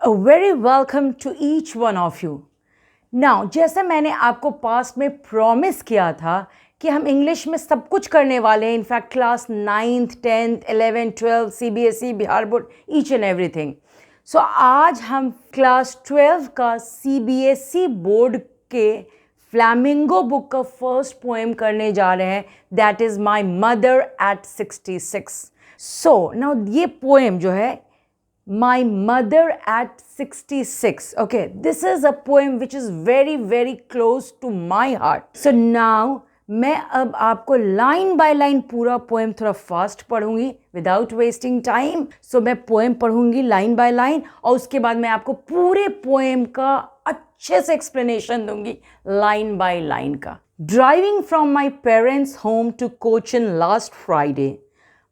A very welcome to each one of you. Now, जैसा मैंने आपको पास्ट में प्रॉमिस किया था कि हम इंग्लिश में सब कुछ करने वाले हैं, in fact class 9th 10th 11th 12th CBSE Bihar board each and everything. So आज हम क्लास 12 का CBSE बोर्ड के फ्लैमिंगो बुक का फर्स्ट पोएम करने जा रहे हैं, that is my mother at 66। So now ये पोएम जो है My Mother at 66. Okay, this is a poem which is very very close to my heart. So now मैं अब आपको लाइन बाय लाइन पूरा पोएम थोड़ा फास्ट पढ़ूंगी विदाउट वेस्टिंग टाइम। सो मैं poem पढ़ूंगी line by line और उसके बाद मैं आपको पूरे पोएम का अच्छे से एक्सप्लेनेशन दूंगी लाइन बाय लाइन का। Driving from my parents home to Cochin last Friday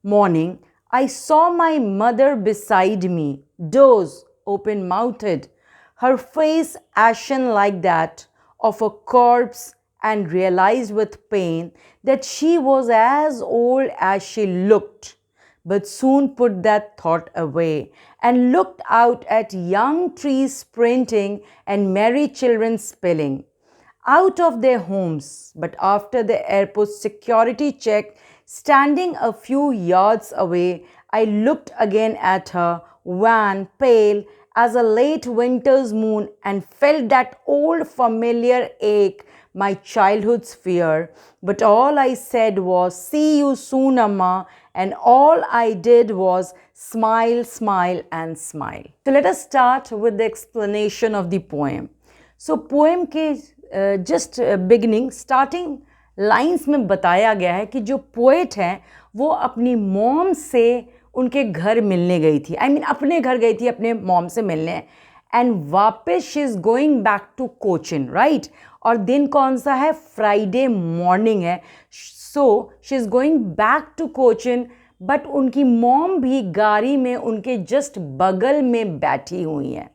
morning, I saw my mother beside me, doze, open-mouthed, her face ashen like that of a corpse, and realized with pain that she was as old as she looked, but soon put that thought away and looked out at young trees sprinting and merry children spilling out of their homes. But after the airport security check, standing a few yards away, I looked again at her, wan, pale as a late winter's moon, and felt that old familiar ache, my childhood's fear. But all I said was, "See you soon, Amma," and all I did was smile, smile, and smile. So let us start with the explanation of the poem. So poem के just beginning, starting lines में बताया गया है कि जो poet हैं वो अपनी मॉम से उनके घर मिलने गई थी, अपने घर गई थी अपने मॉम से मिलने, एंड वापस she is going back to Cochin, right. और दिन कौन सा है? फ्राइडे मॉर्निंग है। So she is going back to Cochin, but उनकी मॉम भी गाड़ी में उनके जस्ट बगल में बैठी हुई हैं।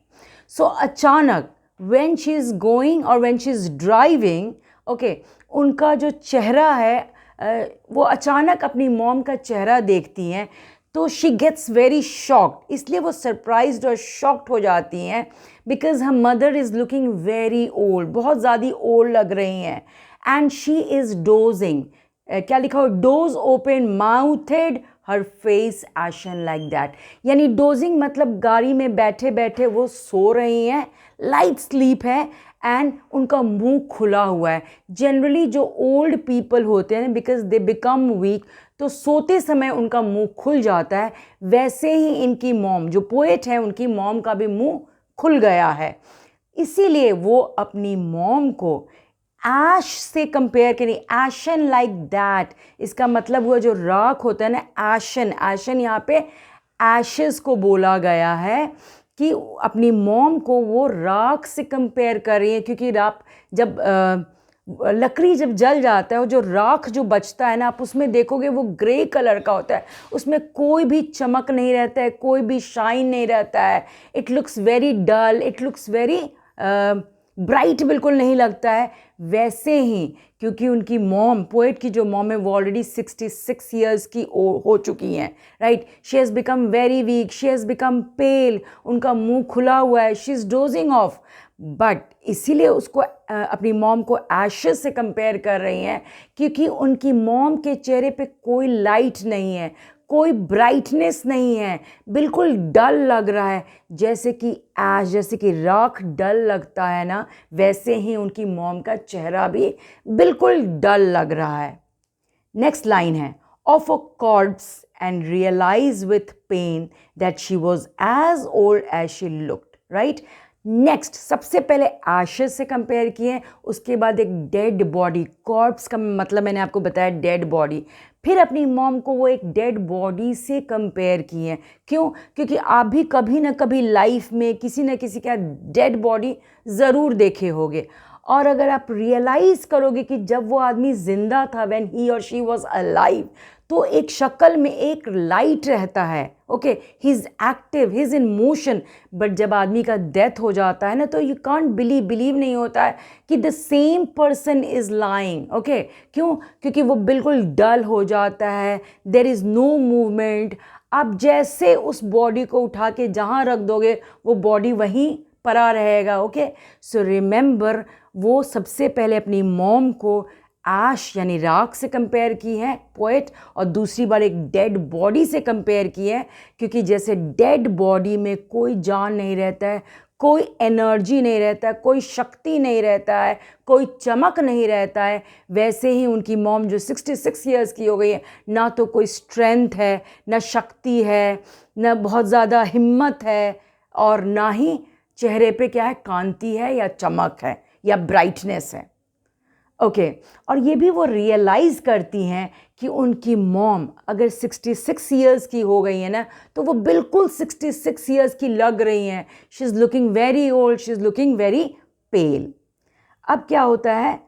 सो अचानक when she is going or when she is driving, okay, उनका जो चेहरा है वो अचानक अपनी मॉम का चेहरा देखती हैं तो शी गेट्स वेरी शॉक्ड, इसलिए वो सरप्राइज्ड और शॉक्ड हो जाती हैं because her mother is looking very old, बहुत ज़्यादा ओल्ड लग रही हैं, एंड शी इज़ डोजिंग। क्या लिखा हो? Dose open mouthed, her face ation like that, यानी डोजिंग मतलब गाड़ी में बैठे बैठे वो सो रही हैं, लाइट स्लीप है, एंड उनका मुंह खुला हुआ है। जनरली जो ओल्ड पीपल होते हैं बिकॉज दे बिकम वीक, तो सोते समय उनका मुंह खुल जाता है, वैसे ही इनकी मॉम जो पोएट है उनकी मॉम का भी मुंह खुल गया है। इसीलिए वो अपनी मॉम को ऐश से कंपेयर करें, एशन लाइक दैट, इसका मतलब हुआ जो राख होता है ना, एशन, एशन यहाँ पे एशेस को बोला गया है कि अपनी मॉम को वो राख से कंपेयर कर रही है, क्योंकि राख जब लकड़ी जब जल जाता है वो जो राख जो बचता है ना, आप उसमें देखोगे वो ग्रे कलर का होता है, उसमें कोई भी चमक नहीं रहता है, कोई भी शाइन नहीं रहता है, it looks very dull, it looks very bright, बिल्कुल नहीं लगता है। वैसे ही क्योंकि उनकी मॉम, पोएट की जो मॉम है वो ऑलरेडी 66 ईयर्स की हो चुकी हैं, right. She has become very weak, she has become pale, उनका मुंह खुला हुआ है, she is dozing off, but इसीलिए उसको अपनी मॉम को एशेस से कंपेयर कर रही हैं क्योंकि उनकी मॉम के चेहरे पे कोई लाइट नहीं है, कोई ब्राइटनेस नहीं है, बिल्कुल डल लग रहा है, जैसे कि ऐश, जैसे कि राख डल लगता है ना, वैसे ही उनकी मॉम का चेहरा भी बिल्कुल डल लग रहा है। नेक्स्ट लाइन है, of a corpse and realise with pain that she was as old as she looked, right. Next, सबसे पहले एशेस से कंपेयर किए, उसके बाद एक डेड बॉडी, कॉर्प्स का मतलब मैंने आपको बताया डेड बॉडी, फिर अपनी मॉम को वो एक डेड बॉडी से कंपेयर किए हैं। क्यों? क्योंकि आप भी कभी ना कभी लाइफ में किसी न किसी का डेड बॉडी ज़रूर देखे होंगे, और अगर आप रियलाइज़ करोगे कि जब वो आदमी ज़िंदा था, व्हेन ही और शी वाज अलाइव, तो एक शक्ल में एक लाइट रहता है, okay, he is active, he is in motion. But जब आदमी का डेथ हो जाता है ना, तो यू कांट बिलीव नहीं होता है कि the same person is lying, okay. क्यों? क्योंकि वो बिल्कुल डल हो जाता है, देयर इज़ नो मूवमेंट। आप जैसे उस बॉडी को उठा के जहाँ रख दोगे, वो बॉडी वहीं पड़ा रहेगा, ओके। सो रिमेंबर, वो सबसे पहले अपनी मॉम को ऐश यानी राख से कंपेयर की है पोएट, और दूसरी बार एक डेड बॉडी से कंपेयर की है, क्योंकि जैसे डेड बॉडी में कोई जान नहीं रहता है, कोई एनर्जी नहीं रहता है, कोई शक्ति नहीं रहता है, कोई चमक नहीं रहता है, वैसे ही उनकी मॉम जो 66 ईयर्स की हो गई है, ना तो कोई स्ट्रेंथ है, ना शक्ति है, ना बहुत ज़्यादा हिम्मत है, और ना ही चेहरे पे क्या है, कांति है या चमक है या ब्राइटनेस है, ओके। और ये भी वो रियलाइज़ करती हैं कि उनकी मॉम अगर 66 ईयर्स की हो गई है ना, तो वो बिल्कुल 66 ईयर्स की लग रही हैं। She is looking very old, she is looking very पेल। अब क्या होता है,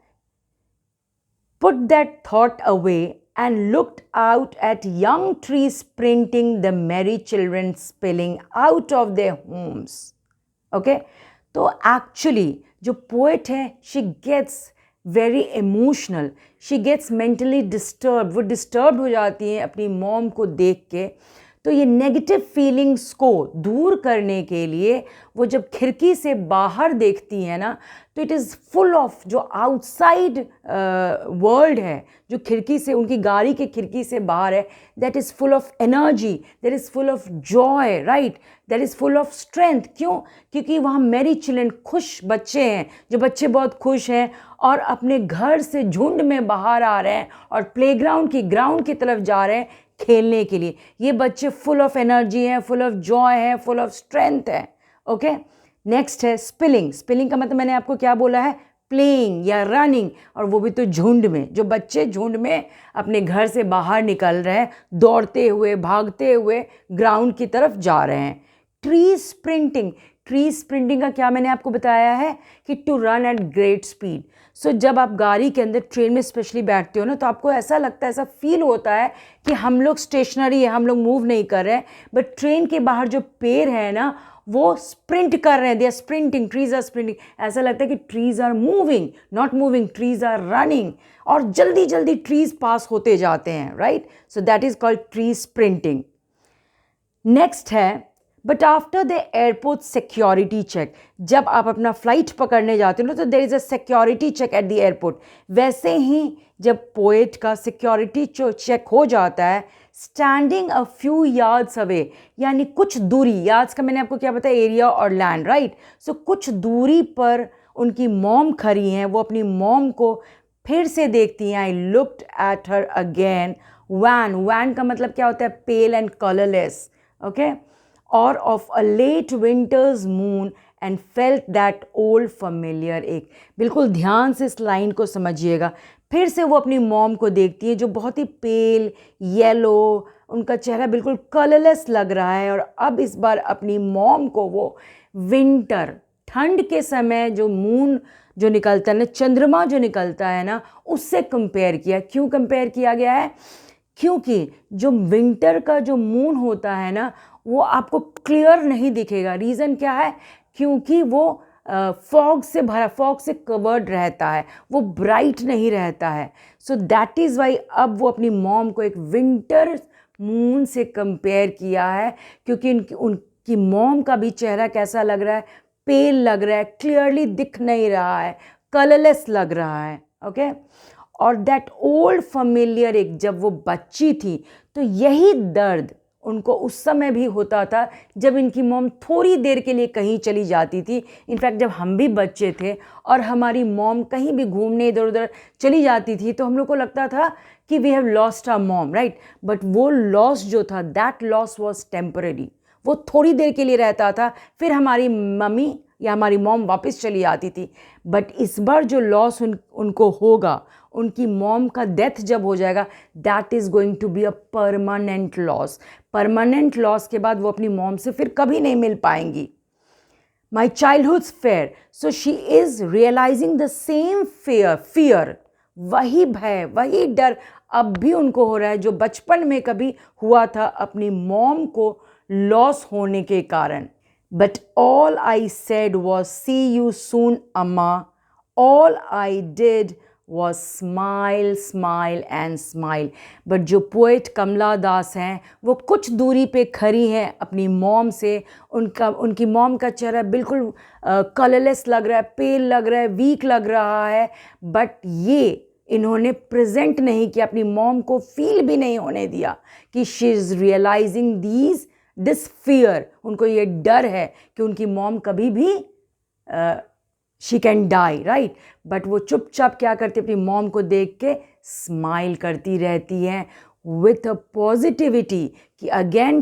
put that thought away and looked out at young trees sprinting, the merry children spilling out of their homes, okay। तो एक्चुअली जो पोएट है, she gets very emotional, she gets mentally disturb, वो disturb हो जाती हैं अपनी mom को देख के। तो ये नेगेटिव फीलिंग्स को दूर करने के लिए वो जब खिड़की से बाहर देखती हैं ना, तो इट इज़ फुल ऑफ जो आउटसाइड वर्ल्ड है, जो खिड़की से, उनकी गाड़ी के खिड़की से बाहर है, that is full of energy, that is full of Joy, right, that is full of strength. क्यों? क्योंकि वहाँ मैरी चिल्ड्रन, खुश बच्चे हैं, जो बच्चे बहुत खुश हैं और अपने घर से झुंड में बाहर आ रहे हैं और प्लेग्राउंड की ग्राउंड की तरफ जा रहे हैं खेलने के लिए। ये बच्चे फुल ऑफ एनर्जी हैं, फुल ऑफ जॉय हैं, फुल ऑफ स्ट्रेंथ है, ओके। नेक्स्ट है स्पिलिंग। स्पिलिंग का मतलब मैंने आपको क्या बोला है, प्लेइंग या रनिंग, और वो भी तो झुंड में, जो बच्चे झुंड में अपने घर से बाहर निकल रहे हैं, दौड़ते हुए, भागते हुए ग्राउंड की तरफ जा रहे हैं। ट्री स्प्रिंटिंग, ट्री स्प्रिंटिंग का क्या मैंने आपको बताया है कि to run at great speed. So जब आप गाड़ी के अंदर, ट्रेन में स्पेशली बैठते हो ना, तो आपको ऐसा लगता है, ऐसा फील होता है कि हम लोग स्टेशनरी है, हम लोग मूव नहीं कर रहे हैं, बट ट्रेन के बाहर जो पेड़ है ना, वो स्प्रिंट कर रहे हैं, they are sprinting, trees are sprinting. ऐसा लगता है कि trees are moving, not moving, trees are running, और जल्दी जल्दी ट्रीज पास होते जाते हैं, right. So that is called tree sprinting. Next है, but after the airport security check, जब आप अपना फ्लाइट पकड़ने जाते हो ना, तो there is a security check at the airport. वैसे ही जब पोएट का सिक्योरिटी चेक हो जाता है, standing a few yards away, यानी कुछ दूरी, यार्ड्स का मैंने आपको क्या बताया, एरिया और लैंड, राइट। सो कुछ दूरी पर उनकी मॉम खड़ी हैं, वो अपनी मॉम को फिर से देखती हैं। I looked at her again, wan, wan का मतलब क्या होता है, पेल एंड कलरलेस, ओके, और of a late winter's moon and felt that old familiar ache. बिल्कुल ध्यान से इस लाइन को समझिएगा। फिर से वो अपनी मॉम को देखती है, जो बहुत ही पेल येलो, उनका चेहरा बिल्कुल कलरलेस लग रहा है, और अब इस बार अपनी मॉम को वो विंटर, ठंड के समय जो मून जो निकलता है ना, चंद्रमा जो निकलता है ना, उससे कंपेयर किया। क्यों कंपेयर किया गया है? क्योंकि जो विंटर का जो मून होता है ना, वो आपको क्लियर नहीं दिखेगा। रीज़न क्या है? क्योंकि वो फॉग से भरा, फॉग से कवर्ड रहता है, वो ब्राइट नहीं रहता है। सो दैट इज़ वाई अब वो अपनी मॉम को एक विंटर मून से कंपेयर किया है, क्योंकि उनकी मॉम का भी चेहरा कैसा लग रहा है, पेल लग रहा है, क्लियरली दिख नहीं रहा है, कलरलेस लग रहा है, ओके। और दैट ओल्ड फैमिलियर एक, जब वो बच्ची थी तो यही दर्द उनको उस समय भी होता था, जब इनकी मॉम थोड़ी देर के लिए कहीं चली जाती थी। इनफैक्ट जब हम भी बच्चे थे और हमारी मॉम कहीं भी घूमने इधर उधर चली जाती थी, तो हम लोग को लगता था कि we have lost our mom, right. But वो लॉस जो था, दैट लॉस वॉज टेम्पररी, वो थोड़ी देर के लिए रहता था, फिर हमारी मम्मी या हमारी मॉम वापस चली आती थी। बट इस बार जो लॉस उनको होगा, उनकी मॉम का डेथ जब हो जाएगा, that is going to be a permanent loss. Permanent loss के बाद वो अपनी मॉम से फिर कभी नहीं मिल पाएंगी। my childhood's fear. So she is realizing the same fear, वही भय, वही डर अब भी उनको हो रहा है जो बचपन में कभी हुआ था अपनी मॉम को लॉस होने के कारण. But all I said was, see you soon, Amma. All I did was smile, smile and smile. But जो पोएट कमला दास हैं वो कुछ दूरी पे खड़ी हैं अपनी मॉम से. उनकी मॉम का चेहरा बिल्कुल कलरलेस लग रहा है, पेल लग रहा है, वीक लग रहा है. बट ये इन्होंने प्रेजेंट नहीं किया, अपनी मॉम को फील भी नहीं होने दिया कि she is realising this fear. उनको ये डर है कि उनकी मॉम कभी भी she can die, right. But वो चुपचाप क्या करती है, अपनी मॉम को देख के स्माइल करती रहती हैं विथ अ पॉजिटिविटी कि again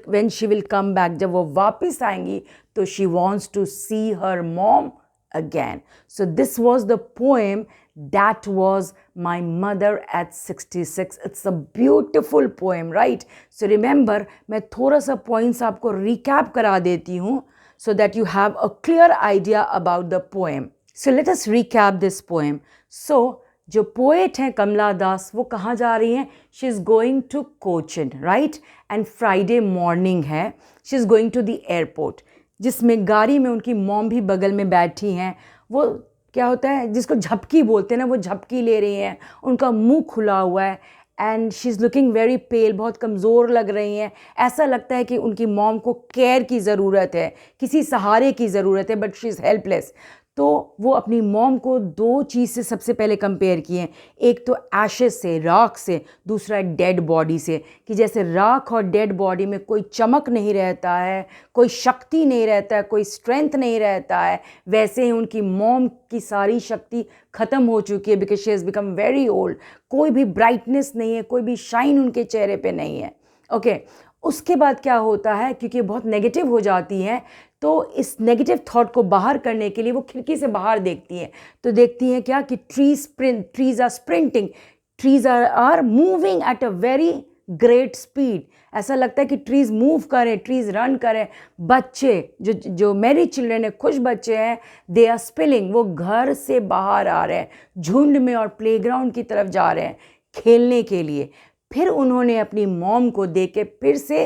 when she will come back, जब वो वापस आएंगी तो she wants to see her mom again. So this was the poem that was my mother at 66. It's a beautiful poem, right? So remember, मैं थोड़ा सा points आपको recap करा देती हूँ so that you have a clear idea about the poem. So let us recap this poem. So जो poet हैं कमला दास वो कहाँ जा रही हैं? She is going to Cochin, right. And Friday morning है. She is going to the airport, जिसमें गाड़ी में उनकी मॉम भी बगल में बैठी हैं. वो क्या होता है जिसको झपकी बोलते हैं ना, वो झपकी ले रही हैं, उनका मुंह खुला हुआ है. And she is looking very पेल, बहुत कमज़ोर लग रही हैं. ऐसा लगता है कि उनकी मॉम को केयर की ज़रूरत है, किसी सहारे की ज़रूरत है, बट शी इज़ हेल्पलेस. तो वो अपनी मॉम को दो चीज़ से सबसे पहले कंपेयर किए. एक तो एशेस से, राख से, दूसरा डेड बॉडी से. कि जैसे राख और डेड बॉडी में कोई चमक नहीं रहता है, कोई शक्ति नहीं रहता है, कोई स्ट्रेंथ नहीं रहता है, वैसे ही उनकी मॉम की सारी शक्ति ख़त्म हो चुकी है because she has become very old. कोई भी ब्राइटनेस नहीं है, कोई भी शाइन उनके चेहरे पे नहीं है. ओके. उसके बाद क्या होता है, क्योंकि बहुत नेगेटिव हो जाती हैं, तो इस नेगेटिव थॉट को बाहर करने के लिए वो खिड़की से बाहर देखती हैं. तो देखती हैं क्या कि trees are sprinting, trees are moving at a very great speed. ऐसा लगता है कि ट्रीज मूव करें, ट्रीज रन करें. बच्चे जो मेरी चिल्ड्रन है, खुश बच्चे हैं, दे आर स्पिलिंग, वो घर से बाहर आ रहे हैं, झुंड में और प्लेग्राउंड की तरफ जा रहे हैं खेलने के लिए. फिर उन्होंने अपनी मॉम को देख के फिर से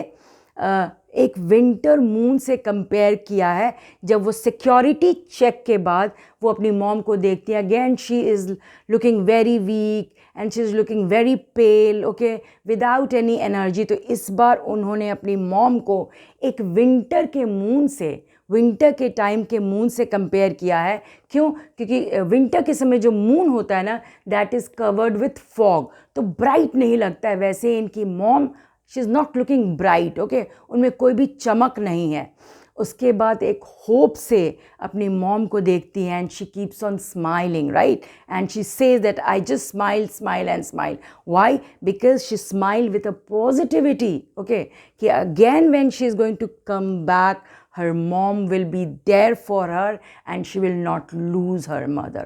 एक विंटर मून से कंपेयर किया है. जब वो सिक्योरिटी चेक के बाद वो अपनी मॉम को देखती है, again she is looking very weak and she is looking very pail, okay, without any energy. तो इस बार उन्होंने अपनी मॉम को एक विंटर के मून से, विंटर के टाइम के मून से कंपेयर किया है. क्यों? क्योंकि विंटर के समय जो मून होता है ना, that is covered with fog, तो ब्राइट नहीं लगता है. वैसे इनकी mom, she is not looking bright, okay, उनमें कोई भी चमक नहीं है. उसके बाद एक होप से अपनी मॉम को देखती हैं and she keeps on smiling, right. And she says that I just smile and smile. Why? Because she smile with a positivity, okay, कि again when she is going to come back, her mom will be there for her and she will not lose her mother.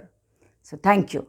So thank you.